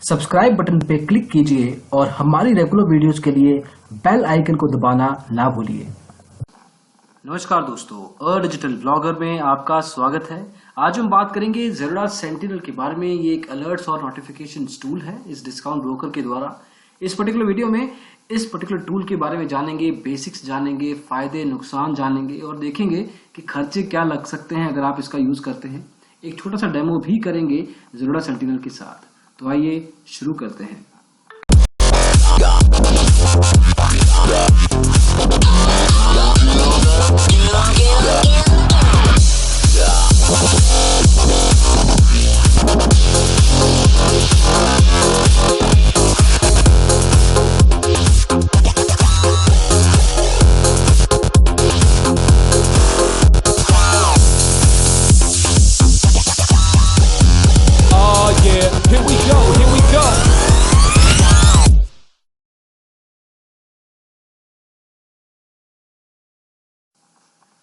Subscribe button पे click कीजिए और हमारी रेगुलर वीडियोस के लिए बेल आइकन को दबाना ना भूलिए। नमस्कार दोस्तों, अ डिजिटल ब्लॉगर में आपका स्वागत है। आज हम बात करेंगे ज़ेरोडा सेंटिनल के बारे में। ये एक अलर्ट्स और नोटिफिकेशन टूल है इस डिस्काउंट ब्रोकर के द्वारा। इस पर्टिकुलर वीडियो में इस पर्टिकुलर टूल के बारे में जानेंगे, बेसिक्स जानेंगे, फायदे नुकसान जानेंगे और देखेंगे कि खर्चे क्या लग सकते हैं अगर आप इसका यूज करते हैं। एक छोटा सा डेमो भी करेंगे ज़ेरोडा सेंटिनल के साथ। तो आइए शुरू करते हैं।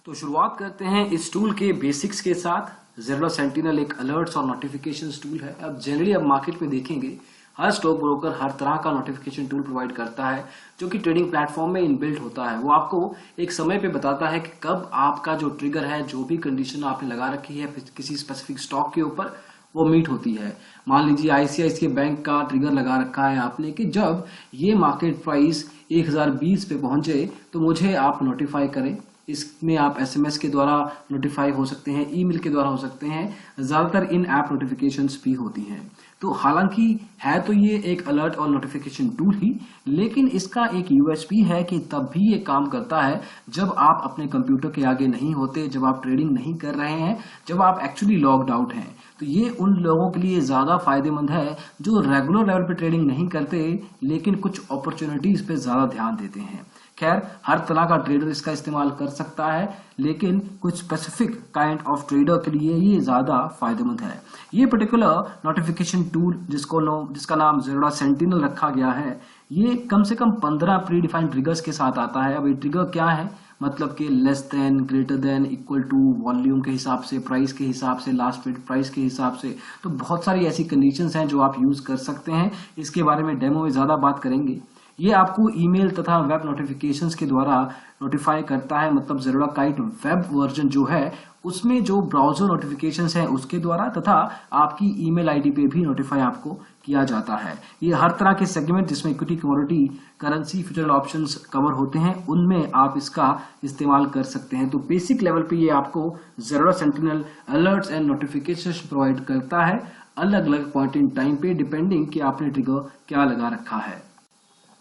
तो शुरुआत करते हैं इस टूल के बेसिक्स के साथ। ज़ेरोडा सेंटिनल एक अलर्ट्स और नोटिफिकेशन टूल है। अब जनरली अब मार्केट में देखेंगे हर स्टॉक ब्रोकर हर तरह का नोटिफिकेशन टूल प्रोवाइड करता है जो कि ट्रेडिंग प्लेटफॉर्म में इनबिल्ट होता है। वो आपको एक समय पे बताता है कि कब आपका जो ट्रिगर है, जो भी कंडीशन आपने लगा रखी है किसी स्पेसिफिक स्टॉक के ऊपर, वो मीट होती है। मान लीजिए आईसीआईसीआई बैंक का ट्रिगर लगा रखा है आपने कि जब ये मार्केट प्राइस 1020 पे पहुंचे तो मुझे आप नोटिफाई करें। इसमें आप एसएमएस के द्वारा नोटिफाई हो सकते हैं, ईमेल के द्वारा हो सकते हैं, ज्यादातर इन ऐप नोटिफिकेशंस भी होती हैं। तो हालांकि है तो ये एक अलर्ट और नोटिफिकेशन टूल ही, लेकिन इसका एक यूएसपी है कि तब भी ये काम करता है जब आप अपने कंप्यूटर के आगे नहीं होते, जब आप ट्रेडिंग नहीं कर रहे हैं, जब आप एक्चुअली लॉग्ड आउट हैं। तो ये उन लोगों के लिए ज्यादा फायदेमंद है जो रेगुलर लेवल पे ट्रेडिंग नहीं करते लेकिन कुछ अपॉर्चुनिटीज पे ज्यादा ध्यान देते हैं। खैर, हर तरह का ट्रेडर इसका इस्तेमाल कर सकता है, लेकिन कुछ स्पेसिफिक काइंड ऑफ ट्रेडर के लिए ये ज्यादा फायदेमंद है। ये पर्टिकुलर नोटिफिकेशन टूल जिसका नाम ज़ेरोडा सेंटिनल रखा गया है, ये कम से कम 15 प्री डिफाइंड ट्रिगर्स के साथ आता है। अब ये ट्रिगर क्या है, मतलब कि less than, greater than, equal to, volume के हिसाब से, प्राइस के हिसाब से, लास्ट ट्रेड प्राइस के हिसाब से। तो बहुत सारी ऐसी कंडीशंस हैं जो आप यूज कर सकते हैं। इसके बारे में डेमो में ज्यादा बात करेंगे। ये आपको ईमेल तथा वेब नोटिफिकेशंस के द्वारा नोटिफाई करता है। मतलब ज़ेरोडा काइट वेब वर्जन जो है उसमें जो ब्राउजर नोटिफिकेशंस है उसके द्वारा तथा आपकी ईमेल आईडी पे भी नोटिफाई आपको किया जाता है। ये हर तरह के सेगमेंट जिसमें equity, commodity, currency, future options cover होते हैं, उनमें आप इसका इस्तेमाल कर सकते हैं। तो बेसिक लेवल पे ये आपको Zerodha sentinel alerts and notifications provide करता है अलग अलग पॉइंट इन टाइम पे, डिपेंडिंग कि आपने ट्रिगर क्या लगा रखा है।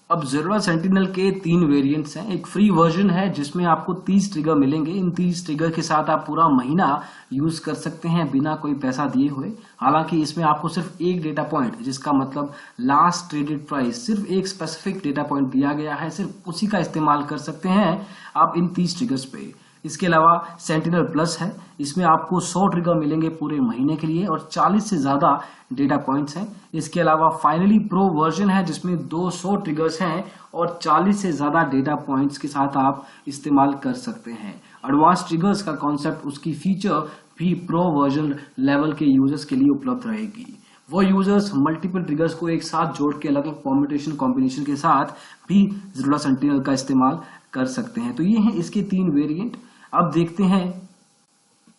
अब ज़ेरोडा सेंटिनल के 3 वेरिएंट्स हैं। एक फ्री वर्जन है जिसमें आपको 30 ट्रिगर मिलेंगे। इन 30 ट्रिगर के साथ आप पूरा महीना यूज कर सकते हैं बिना कोई पैसा दिए हुए। हालांकि इसमें आपको सिर्फ एक डेटा पॉइंट, जिसका मतलब लास्ट ट्रेडेड प्राइस, सिर्फ एक स्पेसिफिक डेटा पॉइंट दिया गया है, सिर्फ उसी का इस्तेमाल कर सकते हैं आप इन 30 ट्रिगर्स पे। इसके अलावा सेंटिनल प्लस है, इसमें आपको 100 ट्रिगर मिलेंगे पूरे महीने के लिए और 40 से ज्यादा डेटा पॉइंट्स हैं। इसके अलावा फाइनली प्रो वर्जन है जिसमें 200 ट्रिगर्स हैं और 40 से ज्यादा डेटा पॉइंट्स के साथ आप इस्तेमाल कर सकते हैं। एडवांस ट्रिगर्स का कॉन्सेप्ट, उसकी फीचर भी प्रो वर्जन लेवल के यूजर्स के लिए उपलब्ध रहेगी। वो यूजर्स मल्टीपल ट्रिगर्स को एक साथ जोड़ के अलग अलग परम्यूटेशन कॉम्बिनेशन के साथ भी ज़ेरोडा सेंटिनल का इस्तेमाल कर सकते हैं। तो ये हैं इसके 3 वेरिएंट। अब देखते हैं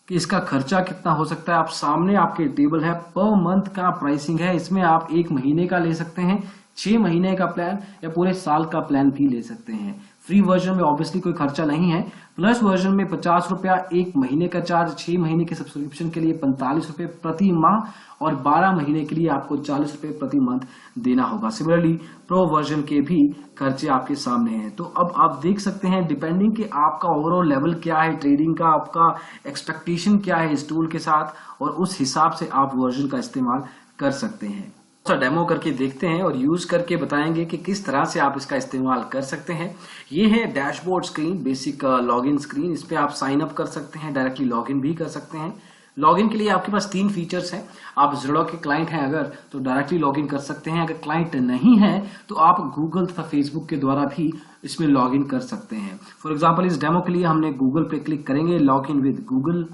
कि इसका खर्चा कितना हो सकता है। आप सामने आपके टेबल है, पर मंथ का प्राइसिंग है। इसमें आप 1 महीने का ले सकते हैं, 6 महीने का प्लान या पूरे साल का प्लान भी ले सकते हैं। फ्री वर्जन में ऑब्वियसली कोई खर्चा नहीं है। प्लस वर्जन में 50 रुपया 1 महीने का चार्ज, 6 महीने के सब्सक्रिप्शन के लिए 45 रुपए प्रति माह और 12 महीने के लिए आपको 40 रुपए प्रति मंथ देना होगा। सिमिलरली प्रो वर्जन के भी खर्चे आपके सामने हैं। तो अब आप देख सकते हैं, डिपेंडिंग कि आपका ओवरऑल लेवल क्या है ट्रेडिंग का, आपका एक्सपेक्टेशन क्या है इस टूल के साथ, और उस हिसाब से आप वर्जन का इस्तेमाल कर सकते हैं। डेमो करके देखते हैं और यूज करके बताएंगे कि किस तरह से आप इसका इस्तेमाल कर सकते हैं। ये है dashboard screen, basic login screen. इस पे आप साइन अप कर सकते हैं, डायरेक्टली लॉगिन भी कर सकते हैं। लॉगिन के लिए आपके पास 3 फीचर्स हैं। आप ज़ेरोडा के क्लाइंट हैं अगर तो डायरेक्टली लॉगिन कर सकते हैं। अगर क्लाइंट नहीं है तो आप गूगल तथा फेसबुक के द्वारा भी इसमें लॉगिन कर सकते हैं। फॉर एग्जाम्पल इस डेमो के लिए हमने गूगल पे क्लिक करेंगे, लॉगिन विद गूगल,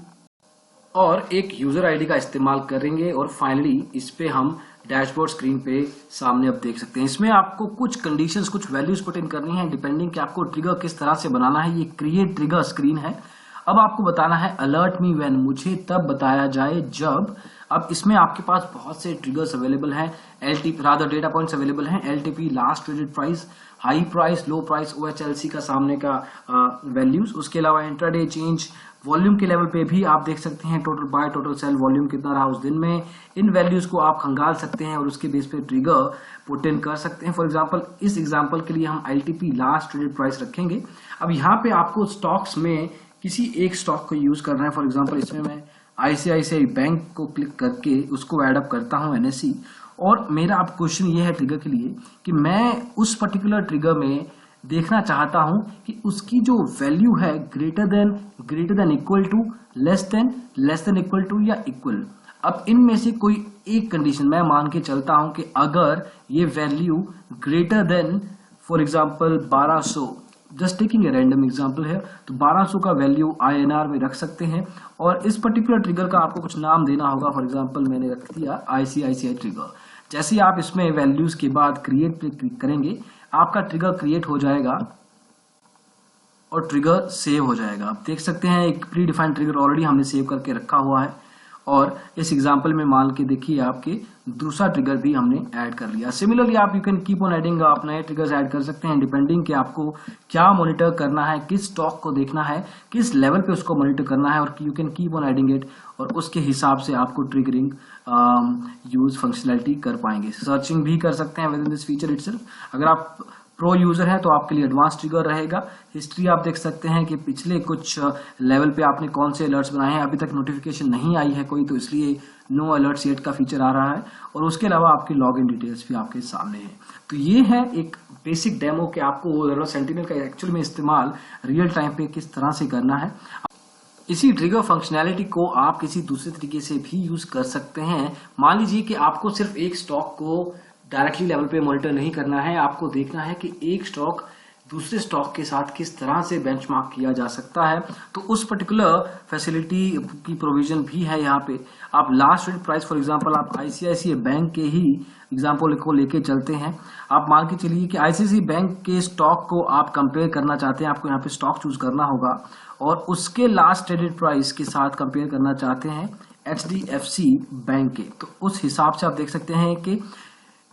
और एक यूजर आईडी का इस्तेमाल करेंगे और फाइनली इस पे हम डैशबोर्ड स्क्रीन पे सामने आप देख सकते हैं। इसमें आपको कुछ कंडीशंस, कुछ वैल्यूज पुट इन करनी है डिपेंडिंग कि आपको ट्रिगर किस तरह से बनाना है। ये क्रिएट ट्रिगर स्क्रीन है। अब आपको बताना है अलर्ट मी व्हेन, मुझे तब बताया जाए जब। अब इसमें आपके पास बहुत से ट्रिगर्स अवेलेबल हैं, LTP rather data points available हैं, LTP last traded price, high price, low price, OHLC का सामने का वैल्यूज, उसके अलावा इंट्राडे चेंज, वॉल्यूम के लेवल पे भी आप देख सकते हैं total buy total sell volume कितना रहा उस दिन में। इन वैल्यूज को आप खंगाल सकते हैं और उसके बेस पे ट्रिगर पुट इन कर सकते हैं। फॉर एग्जांपल इस एग्जांपल के लिए हम एलटीपी लास्ट ट्रेडेड प्राइस रखेंगे। अब यहाँ पे आपको स्टॉक्स में किसी एक स्टॉक को यूज करना है। फॉर एग्जांपल इसमें मैं आईसीआईसीआई बैंक को क्लिक करके उसको एड अप करता हूं एनएससी, और मेरा अब क्वेश्चन ये है ट्रिगर के लिए कि मैं उस पर्टिकुलर ट्रिगर में देखना चाहता हूं कि उसकी जो वैल्यू है greater than equal to, less than equal to या इक्वल। अब इनमें से कोई एक कंडीशन मैं मान के चलता हूं कि अगर ये value greater than for example 1200, just taking a random example है, तो 1200 का वैल्यू आईएनआर में रख सकते हैं और इस पर्टिकुलर ट्रिगर का आपको कुछ नाम देना होगा। फॉर एग्जांपल मैंने रख दिया आईसीआईसीआई ट्रिगर। जैसे ही आप इसमें वैल्यूज के बाद क्रिएट पे क्लिक करेंगे, आपका ट्रिगर क्रिएट हो जाएगा और ट्रिगर सेव हो जाएगा। आप देख सकते हैं एक प्री डिफाइंड ट्रिगर ऑलरेडी हमने सेव करके रखा हुआ है और इस एग्जांपल में मान के देखिए आपके दूसरा ट्रिगर भी हमने ऐड कर लिया। सिमिलरली आप you can keep on adding, आप नए ट्रिगर्स ऐड कर सकते हैं डिपेंडिंग कि आपको क्या मॉनिटर करना है, किस स्टॉक को देखना है, किस लेवल पे उसको मॉनिटर करना है, और you can keep on adding it और उसके हिसाब से आपको ट्रिगरिंग यूज फंक्शनैलिटी कर पाएंगे। सर्चिंग भी कर सकते हैं with in this feature itself. अगर आप प्रो यूजर है तो आपके लिए एडवांस ट्रिगर रहेगा। हिस्ट्री आप देख सकते हैं कि पिछले कुछ लेवल पे आपने कौन से अलर्ट्स बनाए हैं, अभी तक नोटिफिकेशन नहीं आई है कोई, तो इसलिए नो अलर्ट्स येट का फीचर आ रहा है। और उसके अलावा आपकी लॉग इन डिटेल्स भी आपके सामने है। तो ये है एक बेसिक डेमो कि आपको सेंटिनल का एक्चुअल में इस्तेमाल रियल टाइम पे किस तरह से करना है। इसी ट्रिगर फंक्शनैलिटी को आप किसी दूसरे तरीके से भी यूज कर सकते हैं। मान लीजिए कि आपको सिर्फ एक स्टॉक को डायरेक्टली लेवल पे मॉनिटर नहीं करना है, आपको देखना है कि एक स्टॉक दूसरे स्टॉक के साथ किस तरह से बेंचमार्क किया जा सकता है, तो उस पर्टिकुलर फैसिलिटी की प्रोविजन भी है यहाँ पे। आप last trade price for example आप आईसीआईसीआई बैंक के ही एग्जांपल को लेके चलते हैं। आप मान के चलिए कि आईसीआईसीआई बैंक के स्टॉक को आप कंपेयर करना चाहते हैं, आपको यहाँ पे स्टॉक चूज करना होगा और उसके लास्ट ट्रेडेड प्राइस के साथ कंपेयर करना चाहते हैं एचडीएफसी बैंक के। तो उस हिसाब से आप देख सकते हैं कि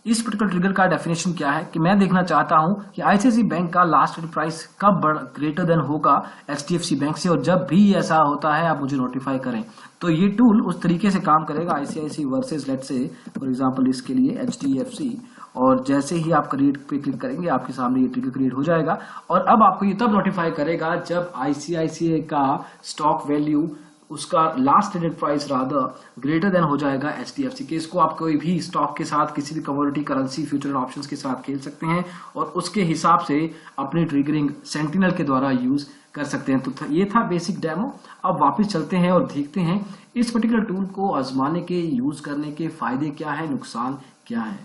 इस पर्टिकुलर ट्रिगर का डेफिनेशन क्या है कि मैं देखना चाहता हूं कि आईसीआईसीआई बैंक का लास्ट ट्रेड प्राइस कब ग्रेटर देन होगा एचडीएफसी बैंक से, और जब भी ऐसा होता है आप मुझे नोटिफाई करें। तो ये टूल उस तरीके से काम करेगा ICICI versus let's say for example इसके लिए एचडीएफसी, और जैसे ही आप क्रिएट पे क्लिक करेंगे आपके सामने ये ट्रिगर क्रिएट हो जाएगा। और अब आपको ये तब नोटिफाई करेगा जब आईसीआईसीआई का स्टॉक वैल्यू उसका last traded price rather greater than हो जाएगा एचडीएफसी के। इसको आप कोई भी स्टॉक के साथ, किसी भी commodity, currency, future and options के साथ खेल सकते हैं और उसके हिसाब से अपनी ट्रिगरिंग सेंटिनल के द्वारा यूज कर सकते हैं। तो ये था बेसिक डेमो। अब वापस चलते हैं और देखते हैं इस पर्टिकुलर टूल को आजमाने के, यूज करने के फायदे क्या है, नुकसान क्या है।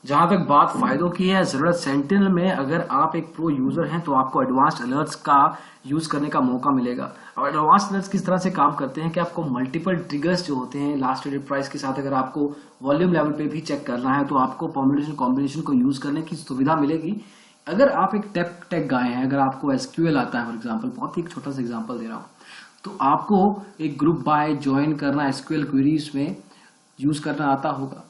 जहां तक बात फायदों की है, जरूरत सेंटिनल में अगर आप एक प्रो यूजर हैं तो आपको एडवांस्ड अलर्ट्स का यूज करने का मौका मिलेगा। और एडवांस्ड अलर्ट्स किस तरह से काम करते हैं कि आपको मल्टीपल ट्रिगर्स जो होते हैं लास्ट ट्रेडेड प्राइस के साथ, अगर आपको वॉल्यूम लेवल पे भी चेक करना है तो आपको परम्यूटेशन कॉम्बिनेशन को यूज करने की सुविधा मिलेगी। अगर आप एक टेक गाय हैं, अगर आपको एसक्यूएल आता है फॉर एग्जाम्पल, बहुत ही एक छोटा सा एग्जाम्पल दे रहा हूं, तो आपको एक ग्रुप बाय ज्वाइन करना एसक्यूएल क्वेरीज में यूज करना आता होगा।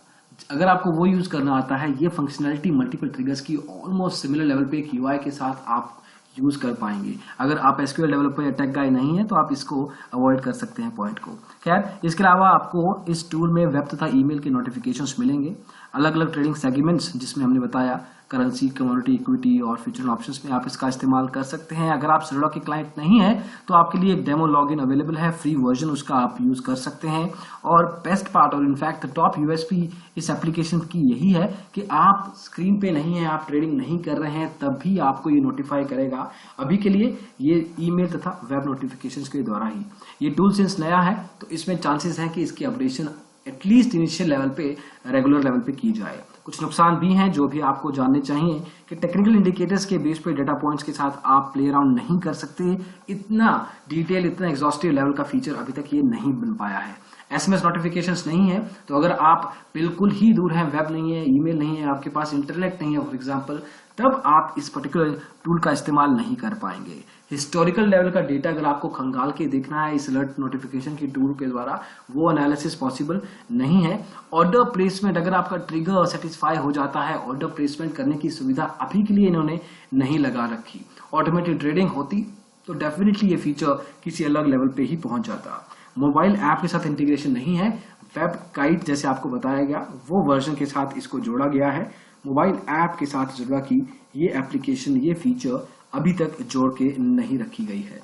अगर आपको वो यूज करना आता है, ये फंक्शनैलिटी मल्टीपल ट्रिगर्स की ऑलमोस्ट सिमिलर लेवल पे एक यूआई के साथ आप यूज कर पाएंगे। अगर आप एसक्यूएल डेवलपर या टेक गाय नहीं है तो आप इसको अवॉइड कर सकते हैं पॉइंट को। खैर, इसके अलावा आपको इस टूल में वेब तथा ईमेल के नोटिफिकेशंस मिलेंगे। अलग अलग ट्रेडिंग सेगमेंट्स जिसमें हमने बताया करेंसी, कमोडिटी, इक्विटी और फ्यूचर ऑप्शंस में आप इसका इस्तेमाल कर सकते हैं। अगर आप Zerodha के क्लाइंट नहीं है तो आपके लिए एक डेमो लॉगिन अवेलेबल है, फ्री वर्जन, उसका आप यूज कर सकते हैं। और बेस्ट पार्ट और इनफैक्ट टॉप यूएसपी इस एप्लीकेशन की यही है कि आप स्क्रीन पे नहीं है, आप ट्रेडिंग नहीं कर रहे हैं, तब भी आपको ये नोटिफाई करेगा। अभी के लिए ये ईमेल तथा वेब नोटिफिकेशंस के द्वारा ही। ये टूल सिंस नया है तो इसमें चांसेस है कि इसकी अपडेशन एटलीस्ट इनिशियल लेवल पे, रेगुलर लेवल पे की जाए। कुछ नुकसान भी हैं जो भी आपको जानने चाहिए कि टेक्निकल इंडिकेटर्स के बेस पे डेटा पॉइंट्स के साथ आप प्ले अराउंड नहीं कर सकते। इतना डिटेल, इतना एग्जॉस्टिव लेवल का फीचर अभी तक ये नहीं बन पाया है। SMS नोटिफिकेशंस नहीं है, तो अगर आप बिल्कुल ही दूर हैं, वेब नहीं है, ईमेल नहीं है, आपके पास इंटरनेट नहीं है फॉर एग्जांपल, तब आप इस पर्टिकुलर टूल का इस्तेमाल नहीं कर पाएंगे। हिस्टोरिकल लेवल का डेटा अगर आपको खंगाल के देखना है इस अलर्ट नोटिफिकेशन की टूल के द्वारा, वो एनालिसिस पॉसिबल नहीं है। ऑर्डर प्लेसमेंट, अगर आपका ट्रिगर सेटिस्फाई हो जाता है, ऑर्डर प्लेसमेंट करने की सुविधा अभी के लिए इन्होंने नहीं लगा रखी। ऑटोमेटेड ट्रेडिंग होती तो डेफिनेटली ये फीचर किसी अलग लेवल पे ही पहुंच जाता। मोबाइल ऐप के साथ इंटीग्रेशन नहीं है। वेब काइट जैसे आपको बताया गया वो वर्जन के साथ इसको जोड़ा गया है। मोबाइल ऐप के साथ जुड़ा कि ये एप्लीकेशन, ये फीचर अभी तक जोड़ के नहीं रखी गई है।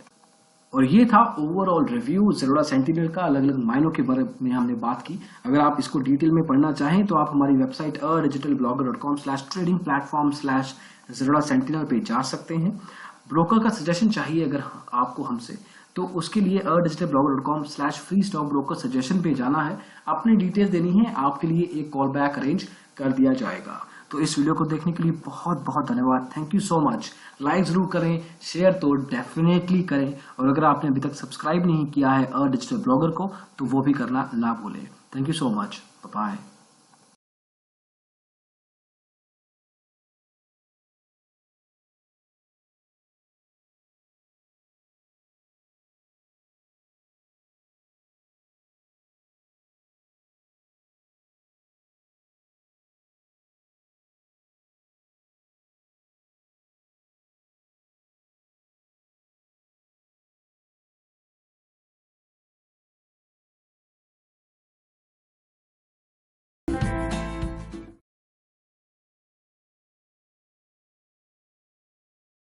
और ये था ओवरऑल रिव्यू ज़ेरोडा सेंटिनल का। अलग अलग मायनों के बारे में हमने बात की। अगर आप इसको डिटेल में पढ़ना चाहें तो आप हमारी वेबसाइट digitalblogger.com/tradingplatform/ज़ेरोडा सेंटिनल पे जा सकते हैं। ब्रोकर का सजेशन चाहिए अगर आपको हमसे, तो उसके लिए digitalblogger.com/free-stock-broker सजेशन पे जाना है, अपनी डिटेल्स देनी है, आपके लिए एक कॉल बैक अरेंज कर दिया जाएगा। तो इस वीडियो को देखने के लिए बहुत बहुत धन्यवाद। Thank you so much. Like जरूर करें, शेयर तो डेफिनेटली करें, और अगर आपने अभी तक सब्सक्राइब नहीं किया है डिजिटल ब्लॉगर को, तो वो भी करना ना भूलें। Thank you so much. Bye.